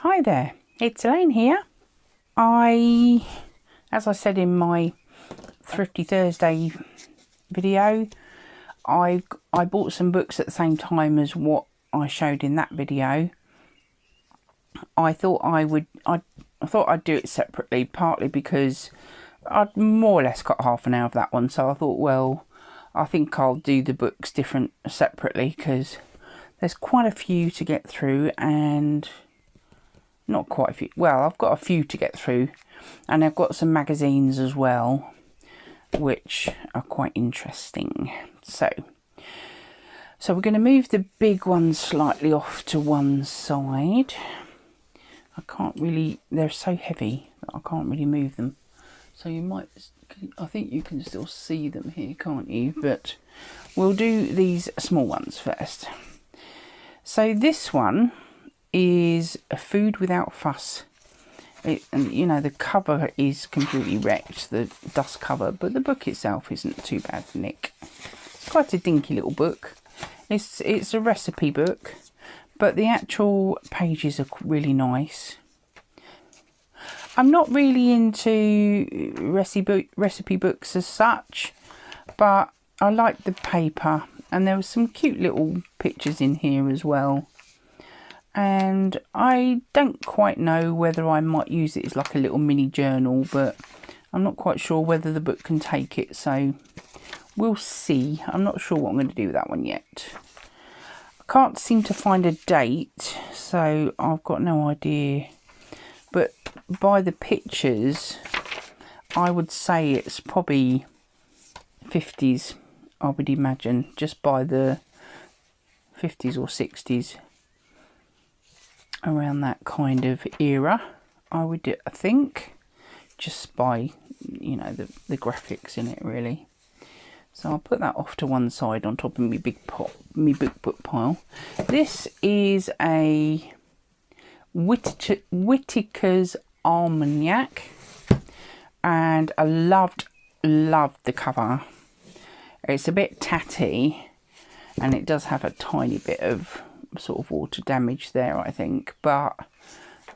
Hi there, it's Elaine here. As I said in my Thrifty Thursday video, I bought some books at the same time as what I showed in that video. I thought I'd do it separately, partly because I'd more or less got half an hour of that one, so I thought, well, I think I'll do the books separately because there's quite a few to get through, and not quite a few. Well, I've got a few to get through, and I've got some magazines as well, which are quite interesting. So we're going to move the big ones slightly off to one side. I can't really, they're so heavy that I can't really move them. So I think you can still see them here, can't you? But we'll do these small ones first. So this one is A Food Without Fuss. And you know, the cover is completely wrecked, the dust cover, but the book itself isn't too bad, Nick. It's quite a dinky little book. It's a recipe book, but the actual pages are really nice. I'm not really into recipe books as such, but I like the paper, and there were some cute little pictures in here as well. And I don't quite know whether I might use it as like a little mini journal, but I'm not quite sure whether the book can take it, so we'll see. I'm not sure what I'm going to do with that one yet. I can't seem to find a date, so I've got no idea. But by the pictures, I would say it's probably 50s, I would imagine, just by the 50s or 60s. Around that kind of era, I think, just by, you know, the graphics in it, really. So I'll put that off to one side on top of my big book pile. This is a Whitaker's Almanac, and I loved the cover. It's a bit tatty, and it does have a tiny bit of sort of water damage there, I think, but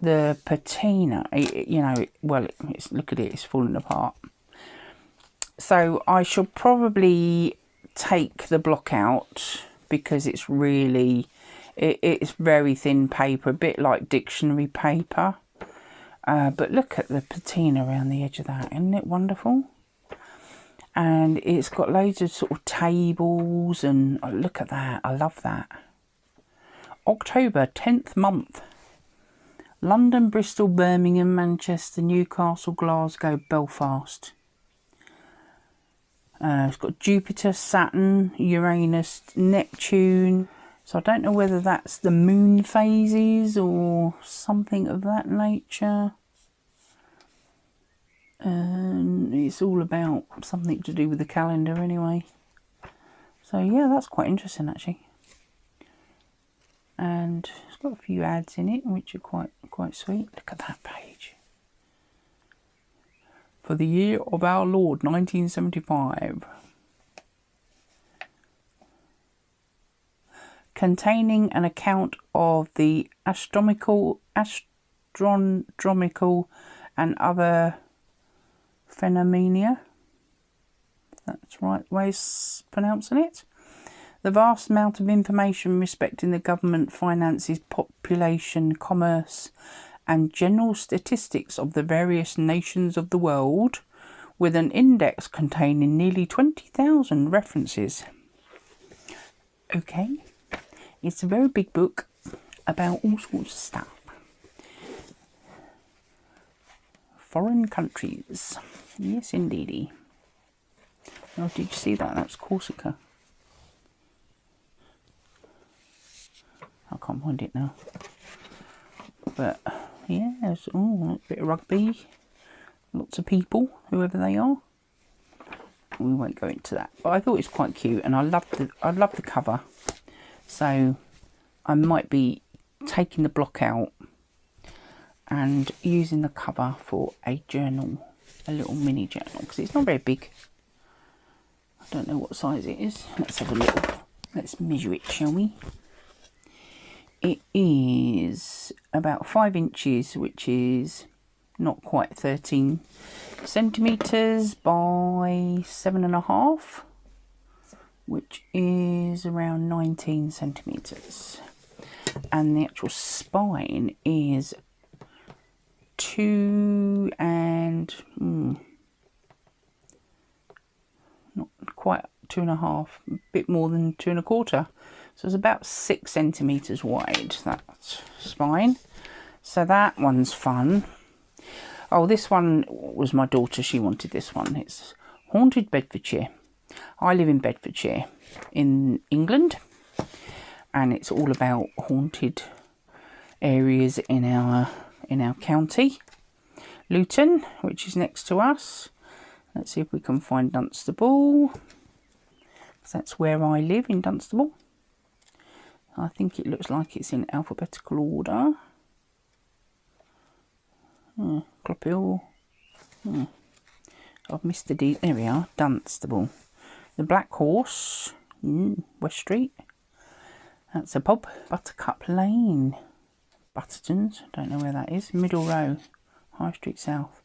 the patina, you know, well, look at it, it's falling apart. So I shall probably take the block out because it's really, it's very thin paper, a bit like dictionary paper. But look at the patina around the edge of that, isn't it wonderful? And it's got loads of sort of tables, and oh, look at that, I love that. October, 10th month. London, Bristol, Birmingham, Manchester, Newcastle, Glasgow, Belfast. It's got Jupiter, Saturn, Uranus, Neptune. So I don't know whether that's the moon phases or something of that nature. It's all about something to do with the calendar anyway. So yeah, that's quite interesting actually. And it's got a few ads in it, which are quite sweet. Look at that page. For the year of our Lord, 1975. Containing an account of the astronomical and other phenomena. That's the right way of pronouncing it. The vast amount of information respecting the government finances, population, commerce, and general statistics of the various nations of the world, with an index containing nearly 20,000 references. Okay, it's a very big book about all sorts of stuff. Foreign countries. Yes, indeedy. Oh, did you see that? That's Corsica. I can't find it now. But yeah, there's a bit of rugby. Lots of people, whoever they are. We won't go into that. But I thought it was quite cute, and I love the cover. So I might be taking the block out and using the cover for a journal, a little mini journal, because it's not very big. I don't know what size it is. Let's have a look. Let's measure it, shall we? It is is about 5 inches, which is not quite 13 centimetres by 7.5, which is around 19 centimetres. And the actual spine is 2 and not quite 2.5, a bit more than 2.25. So it's about 6 centimetres wide, that spine. So that one's fun. Oh, this one was my daughter. She wanted this one. It's Haunted Bedfordshire. I live in Bedfordshire in England, and it's all about haunted areas in our county. Luton, which is next to us. Let's see if we can find Dunstable. That's where I live, in Dunstable. I think it looks like it's in alphabetical order. Clophill. I've missed the D. There we are, Dunstable. The Black Horse, West Street. That's a pub. Buttercup Lane. Butterton's, don't know where that is. Middle Row, High Street South.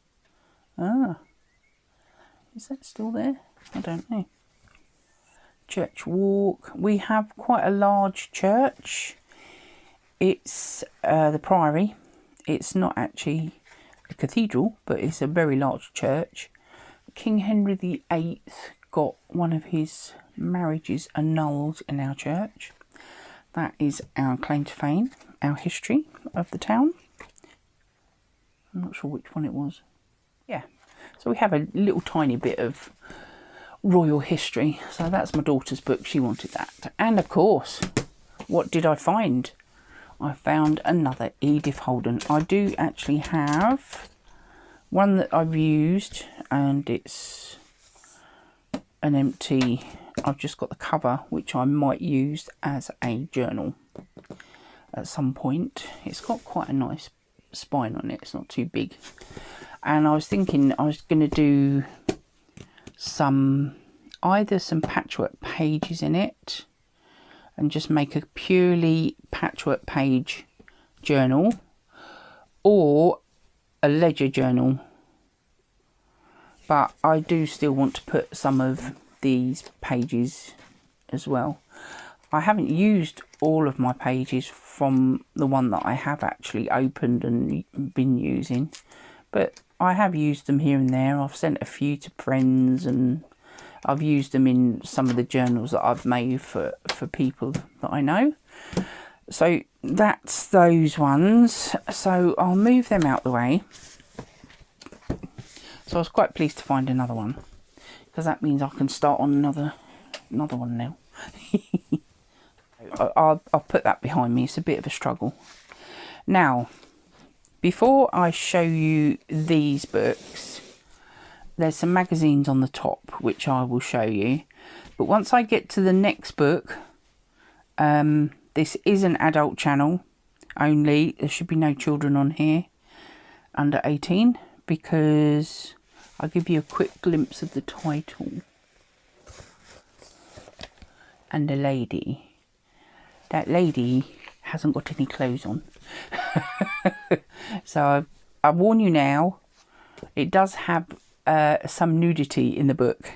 Ah, is that still there? I don't know. Church Walk. We have quite a large church. It's the Priory. It's not actually a cathedral, but it's a very large church. King Henry VIII got one of his marriages annulled in our church. That is our claim to fame, our history of the town. I'm not sure which one it was. Yeah, so we have a little tiny bit of royal history. So that's my daughter's book. She wanted that. And of course, what did I find? I found another Edith Holden. I do actually have one that I've used, and it's an empty. I've just got the cover, which I might use as a journal at some point. It's got quite a nice spine on it. It's not too big. And I was thinking I was going to do either some patchwork pages in it and just make a purely patchwork page journal, or a ledger journal. But I do still want to put some of these pages as well. I haven't used all of my pages from the one that I have actually opened and been using, but I have used them here and there. I've sent a few to friends, and I've used them in some of the journals that I've made for people that I know. So that's those ones. So I'll move them out the way. So I was quite pleased to find another one, because that means I can start on another one now. I'll put that behind me. It's a bit of a struggle. Now, before I show you these books, there's some magazines on the top which I will show you. But once I get to the next book, this is an adult channel only. There should be no children on here under 18, because I'll give you a quick glimpse of the title. And the lady. That lady hasn't got any clothes on. So I warn you now, it does have some nudity in the book,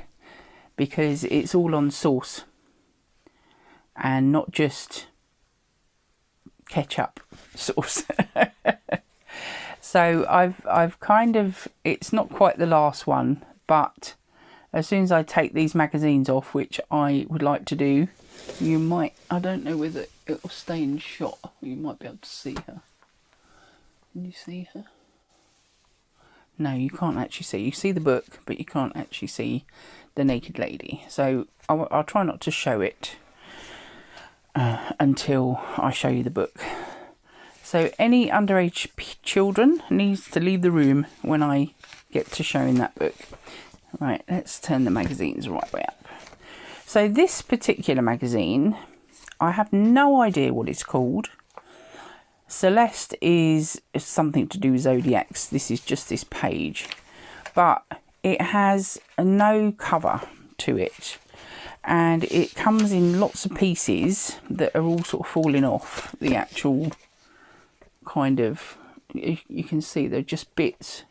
because it's all on source and not just ketchup sauce. So I've kind of, it's not quite the last one, but as soon as I take these magazines off, which I would like to do, you might, I don't know whether it'll stay in shot. You might be able to see her. Can you see her? No, you can't actually see. You see the book, but you can't actually see the naked lady. So I'll try not to show it until I show you the book. So any underage children needs to leave the room when I get to showing that book. Right, let's turn the magazines right way up. So this particular magazine, I have no idea what it's called. Celeste is something to do with zodiacs. This is just this page, but it has no cover to it, and it comes in lots of pieces that are all sort of falling off the actual kind of, you can see they're just bits.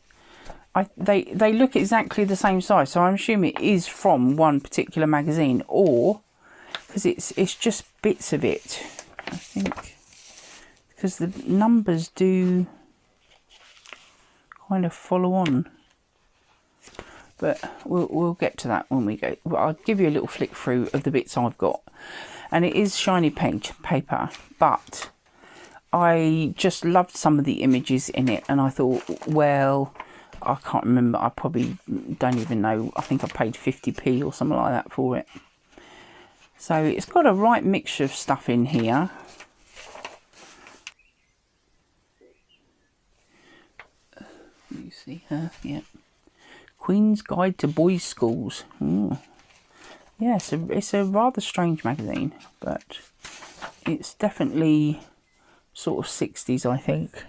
They look exactly the same size, so I'm assuming it is from one particular magazine, or because it's just bits of it, I think, because the numbers do kind of follow on. But we'll get to that when we go. Well, I'll give you a little flick through of the bits I've got, and it is shiny paper, but I just loved some of the images in it, and I thought, well, I can't remember, I probably don't even know, I think I paid 50p or something like that for it. So it's got a right mixture of stuff in here. You see her, yeah. Queen's Guide to Boys' Schools. Ooh. Yeah, it's a rather strange magazine, but it's definitely sort of 60s, I think.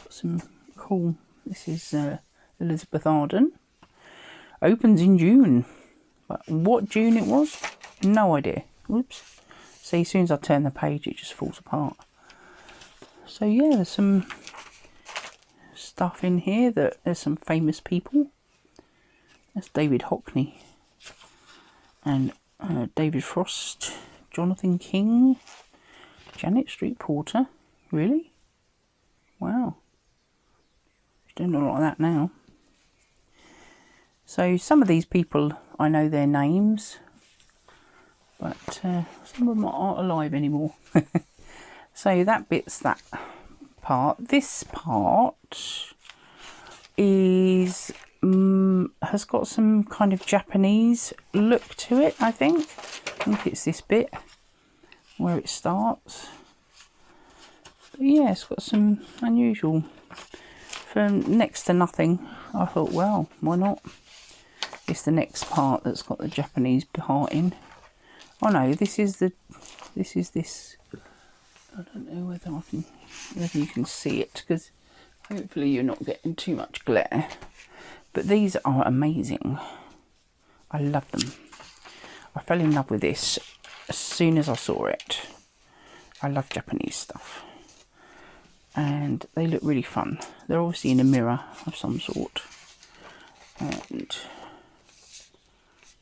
Got some cool. This is Elizabeth Arden. Opens in June. But what June it was? No idea. Whoops. See, as soon as I turn the page, it just falls apart. So yeah, there's some stuff in here that there's some famous people. That's David Hockney and David Frost, Jonathan King, Janet Street Porter. Really? Wow. She's doing a lot like that now. So some of these people, I know their names, but some of them aren't alive anymore. So that bit's that part. This part is has got some kind of Japanese look to it, I think. I think it's this bit where it starts. But yeah, it's got some unusual. For next to nothing, I thought, well, why not? It's the next part that's got the Japanese part in. Oh no, this is this. I don't know whether you can see it, because hopefully you're not getting too much glare. But these are amazing. I love them. I fell in love with this as soon as I saw it. I love Japanese stuff. And they look really fun. They're obviously in a mirror of some sort. And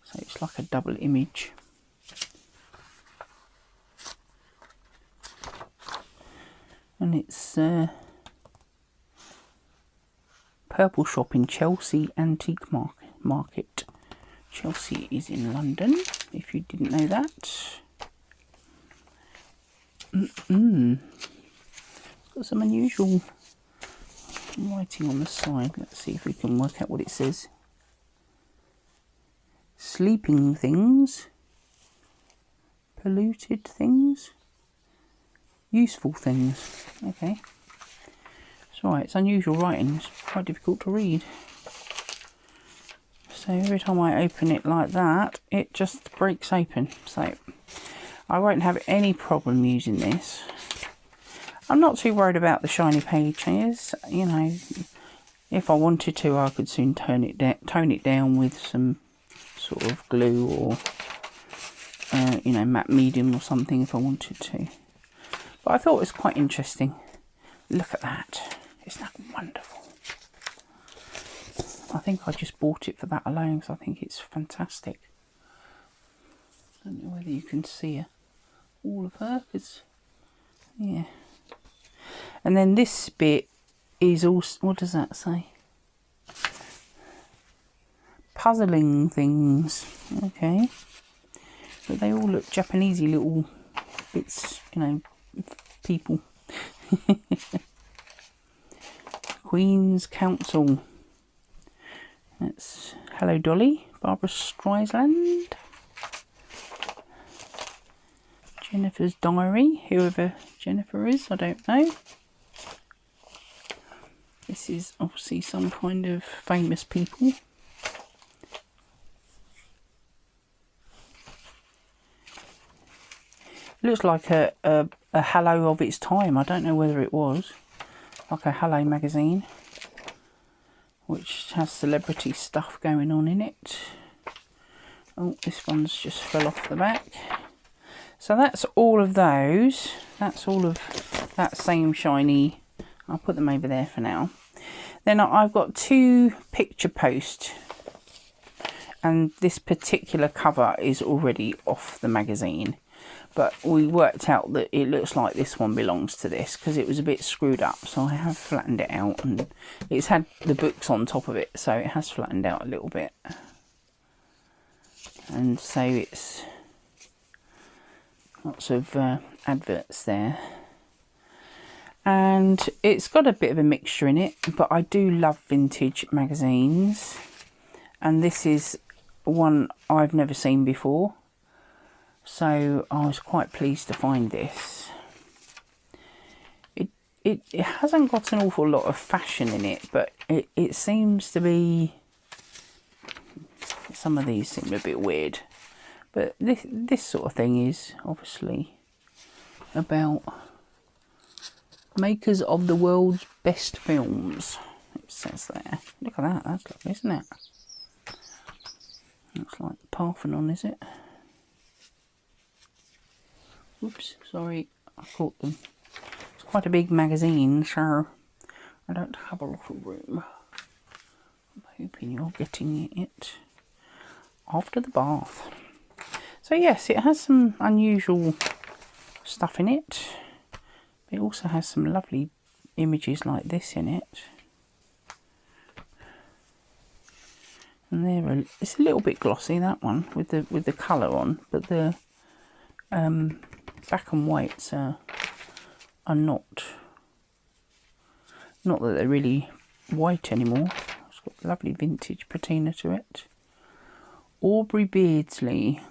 so it's like a double image. And it's Purple Shop in Chelsea Antique Market. Chelsea is in London, if you didn't know that. Got some unusual writing on the side. Let's see if we can work out what it says. Sleeping things. Polluted things. Useful things. Okay. It's alright, it's unusual writing. It's quite difficult to read. So every time I open it like that, it just breaks open. So I won't have any problem using this. I'm not too worried about the shiny pages. You know, if I wanted to, I could soon tone it down with some sort of glue or, you know, matte medium or something if I wanted to. But I thought it was quite interesting. Look at that. Isn't that wonderful? I think I just bought it for that alone because I think it's fantastic. I don't know whether you can see her. All of her. Cause, yeah. And then this bit is also... What does that say? Puzzling things. Okay. But they all look Japanesey little bits, you know, people. Queen's Council. That's Hello Dolly, Barbara Streisand. Jennifer's Diary, whoever Jennifer is, I don't know. This is obviously some kind of famous people. It looks like a Hello of its time. I don't know whether it was. Like a Hello magazine. Which has celebrity stuff going on in it. Oh, this one's just fell off the back. So that's all of those. That's all of that same shiny. I'll put them over there for now. Then I've got 2 picture posts, and this particular cover is already off the magazine, but we worked out that it looks like this one belongs to this because it was a bit screwed up, so I have flattened it out, and it's had the books on top of it, so it has flattened out a little bit. And so it's lots of adverts there, and it's got a bit of a mixture in it, but I do love vintage magazines, and this is one I've never seen before, so I was quite pleased to find this. It hasn't got an awful lot of fashion in it, but it seems to be, some of these seem a bit weird, but this sort of thing is obviously about makers of the world's best films, it says there. Look at that, that's lovely, isn't it? Looks like the Parthenon, is it? Oops, sorry, I caught them. It's quite a big magazine, so I don't have a lot of room. I'm hoping you're getting it after the bath. So yes, it has some unusual stuff in it. It also has some lovely images like this in it. And it's a little bit glossy, that one, with the colour on, but the black and whites are not that they're really white anymore. It's got lovely vintage patina to it. Aubrey Beardsley,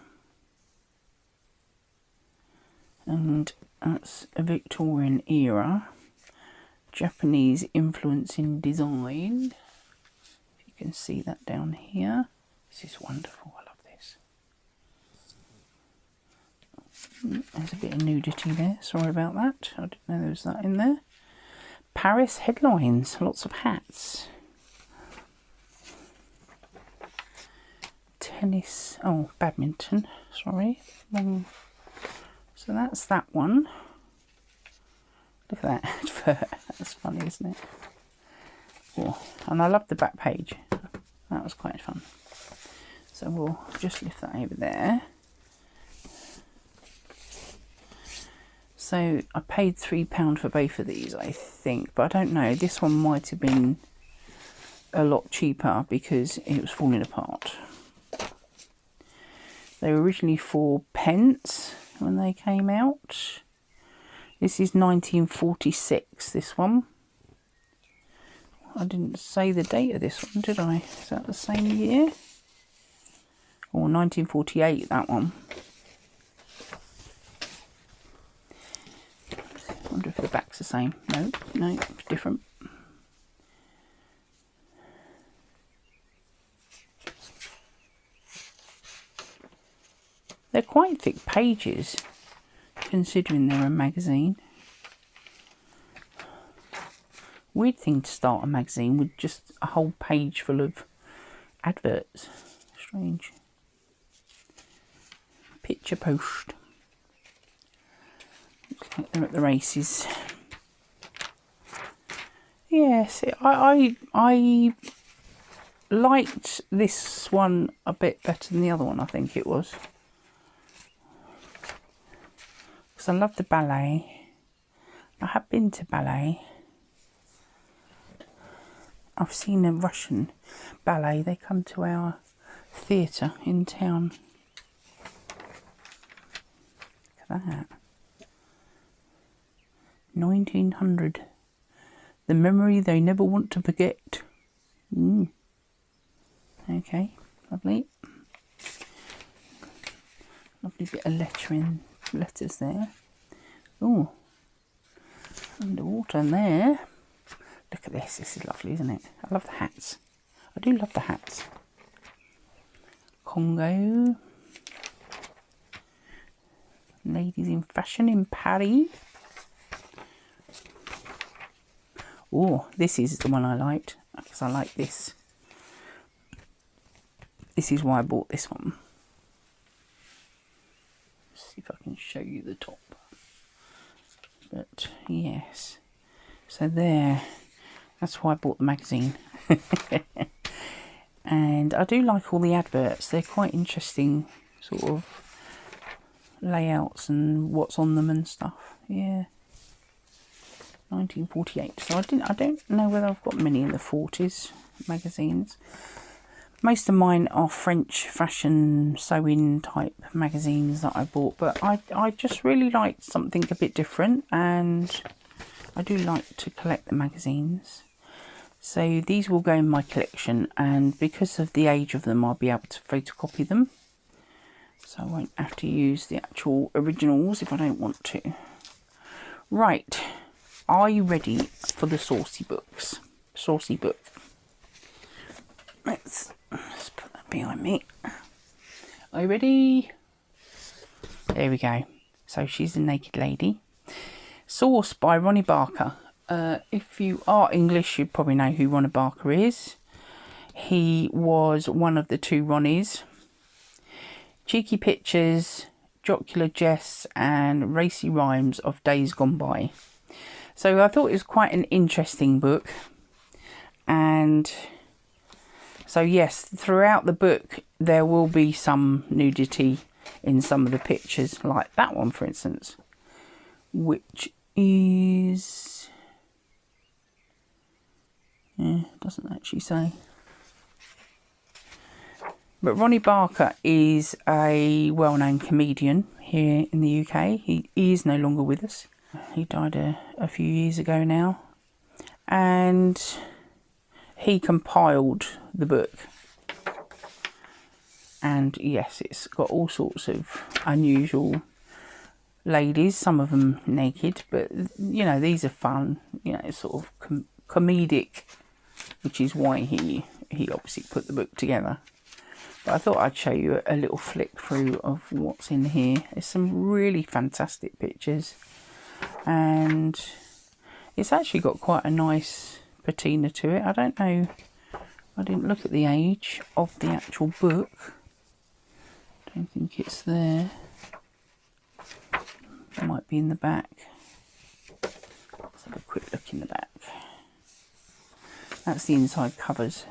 and that's a Victorian era Japanese influence in design. You can see that down here. This is wonderful, I love this. There's a bit of nudity there, sorry about that, I didn't know there was that in there. Paris headlines, lots of hats. Tennis, oh, badminton, sorry. So that's that one. Look at that advert, that's funny, isn't it? Oh, and I love the back page, that was quite fun. So we'll just lift that over there. So I paid £3 for both of these, I think, but I don't know, this one might have been a lot cheaper because it was falling apart. They were originally 4p when they came out. This is 1946, this one. I didn't say the date of this one, did I? Is that the same year? Or 1948, that one. I wonder if the back's the same. No, it's different. They're quite thick pages, considering they're a magazine. Weird thing to start a magazine with just a whole page full of adverts. Strange. Picture post. Looks like they're at the races. Yes, I liked this one a bit better than the other one, I think it was. Because I love the ballet. I have been to ballet. I've seen a Russian ballet. They come to our theatre in town. Look at that. 1900. The memory they never want to forget. Okay, lovely. Lovely bit of letters there. Oh, underwater in there. Look at this. This is lovely, isn't it? I love the hats. I do love the hats. Congo. Ladies in fashion in Paris. Oh, this is the one I liked because I like this. This is why I bought this one. Let's see if I can show you the top. But yes, so there, that's why I bought the magazine. And I do like all the adverts. They're quite interesting sort of layouts and what's on them and stuff. Yeah, 1948. So I don't know whether I've got many in the 40s magazines. Most of mine are French fashion sewing type magazines that I bought, but I just really liked something a bit different, and I do like to collect the magazines. So these will go in my collection, and because of the age of them, I'll be able to photocopy them. So I won't have to use the actual originals if I don't want to. Right, are you ready for the saucy books? Saucy book. Let's put that behind me. Are you ready? There we go. So she's a naked lady. Source by Ronnie Barker. If you are English, you probably know who Ronnie Barker is. He was one of the two Ronnies. Cheeky pictures, jocular jests and racy rhymes of days gone by. So I thought it was quite an interesting book. And so yes, throughout the book there will be some nudity in some of the pictures, like that one for instance, which is, doesn't actually say. But Ronnie Barker is a well-known comedian here in the UK. He is no longer with us. He died a few years ago now. And he compiled the book. And yes, it's got all sorts of unusual ladies, some of them naked, but you know, these are fun, you know, sort of comedic, which is why he obviously put the book together. But I thought I'd show you a little flick through of what's in here. There's some really fantastic pictures, and it's actually got quite a nice patina to it. I don't know, I didn't look at the age of the actual book. I don't think it's there. It might be in the back. Let's have a quick look in the back. That's the inside covers.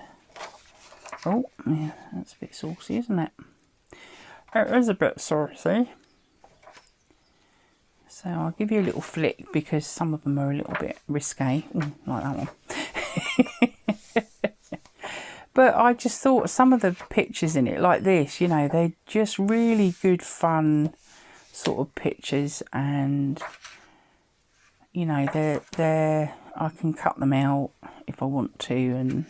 Oh, yeah, that's a bit saucy, isn't it? It is a bit saucy. So I'll give you a little flick because some of them are a little bit risque. Ooh, like that one. But I just thought some of the pictures in it, like this, you know, they're just really good fun sort of pictures, and you know, they're I can cut them out if I want to, and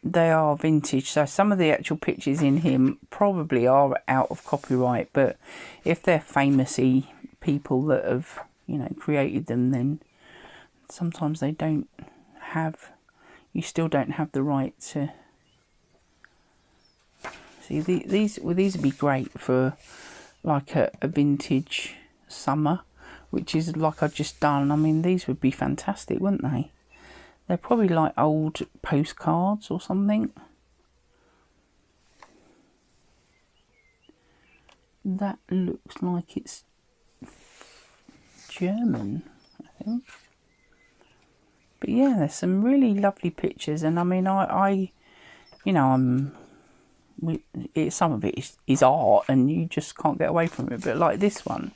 they are vintage. So some of the actual pictures in here probably are out of copyright, but if they're famousy people that have, you know, created them, then sometimes they don't have, you still don't have the right to see. These would be great for like a vintage summer, which is like I've just done. I mean, these would be fantastic, wouldn't they? They're probably like old postcards or something. That looks like it's German, I think. But yeah, there's some really lovely pictures, and I mean, I you know, some of it is art, and you just can't get away from it. But like this one,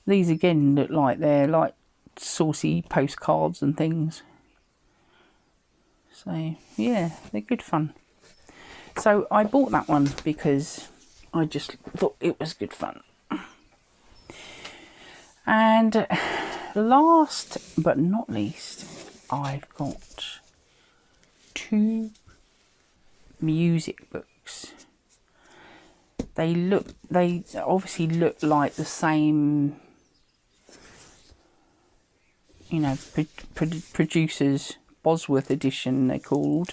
these again look like they're like saucy postcards and things. So yeah, they're good fun. So I bought that one because I just thought it was good fun. And last but not least, I've got two music books. They obviously look like the same, you know, producers. Bosworth edition they're called,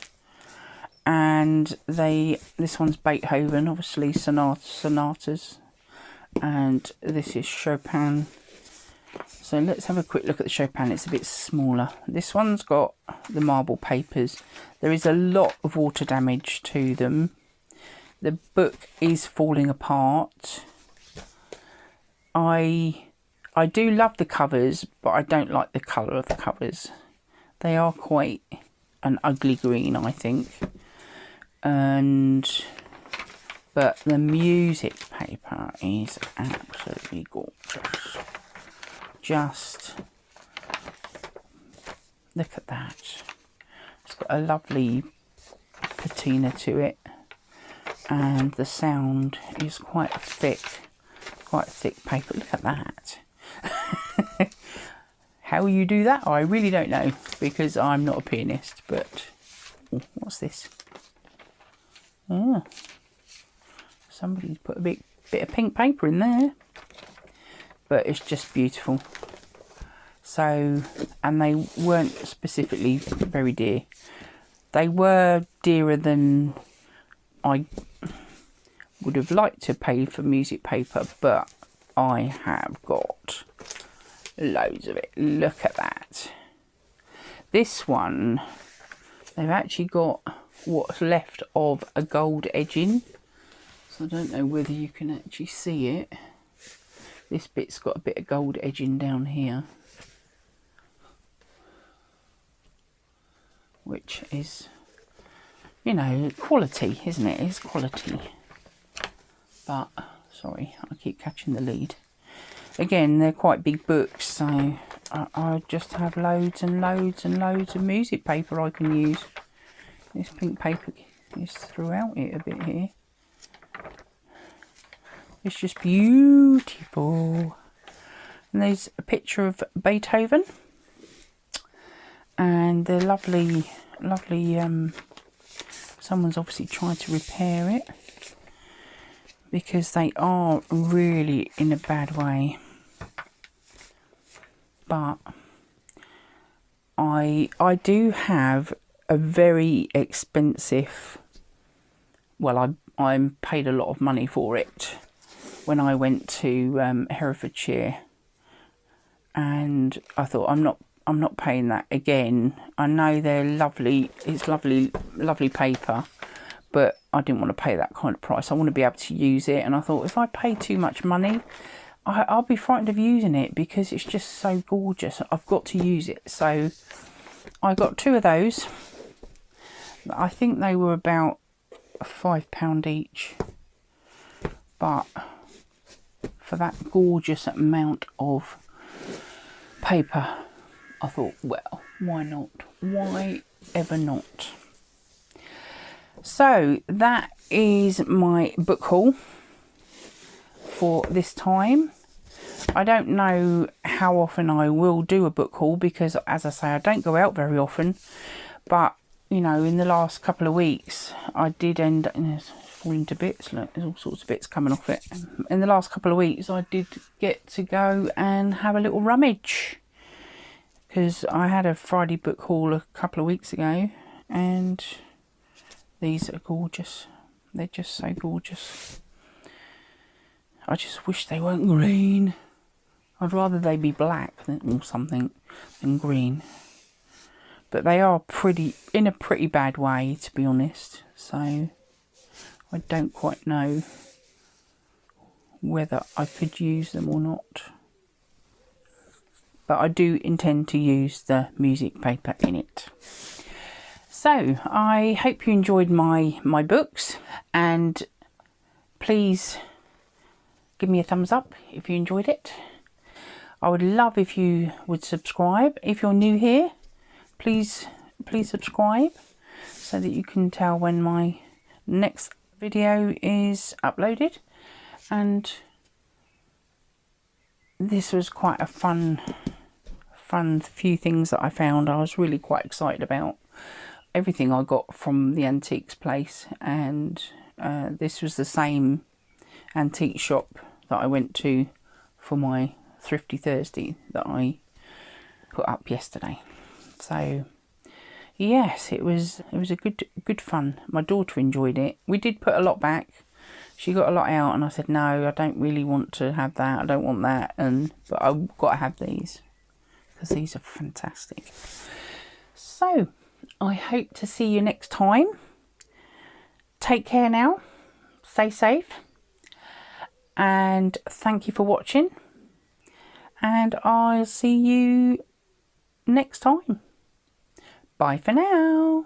and this one's Beethoven, obviously sonatas, and this is Chopin. So let's have a quick look at the Chopin. It's a bit smaller. This one's got the marble papers. There is a lot of water damage to them. The book is falling apart, I do love the covers, but I don't like the colour of the covers. They are quite an ugly green, I think. But the music paper is absolutely gorgeous. Just look at that. It's got a lovely patina to it, and the sound is quite thick paper. Look at that. How you do that, I really don't know, because I'm not a pianist. But oh, what's this? Oh, somebody's put a bit of pink paper in there, but it's just beautiful. So, and they weren't specifically very dear. They were dearer than I would have liked to pay for music paper, but I have got loads of it. Look at that. This one, they've actually got what's left of a gold edging. So I don't know whether you can actually see it. This bit's got a bit of gold edging down here, which is, you know, quality, isn't it? It's quality. But, sorry, I keep catching the lead. Again, they're quite big books, so I just have loads and loads and loads of music paper I can use. This pink paper is throughout it a bit here. It's just beautiful. And there's a picture of Beethoven. And they're lovely, someone's obviously tried to repair it, because they are really in a bad way. But I do have a very expensive, well, I paid a lot of money for it when I went to Herefordshire, and I thought, I'm not paying that again. I know they're lovely, it's lovely paper, but I didn't want to pay that kind of price. I want to be able to use it, and I thought, if I pay too much money, I'll be frightened of using it, because it's just so gorgeous. I've got to use it. So I got 2 of those. I think they were about £5 each, but for that gorgeous amount of paper, I thought, well, why not? Why ever not? So that is my book haul for this time. I don't know how often I will do a book haul, because, as I say, I don't go out very often. But, you know, in the last couple of weeks, I did end up, it's falling to bits. Look, there's all sorts of bits coming off it. In the last couple of weeks, I did get to go and have a little rummage, because I had a Friday book haul a couple of weeks ago, and these are gorgeous. They're just so gorgeous. I just wish they weren't green. I'd rather they be black or something than green. But they are in a pretty bad way, to be honest. So I don't quite know whether I could use them or not. But I do intend to use the music paper in it. So I hope you enjoyed my books, and please give me a thumbs up if you enjoyed it. I would love if you would subscribe. If you're new here, please subscribe, so that you can tell when my next video is uploaded. And this was quite a fun few things that I found. I was really quite excited about everything I got from the antiques place, and this was the same antique shop that I went to for my Thrifty Thursday that I put up yesterday. So yes, it was a good fun. My daughter enjoyed it. We did put a lot back. She got a lot out, and I said, no, I don't really want to have that. I don't want that. But I've got to have these, because these are fantastic. So I hope to see you next time. Take care now. Stay safe. and thank you for watching, and I'll see you next time. Bye for now.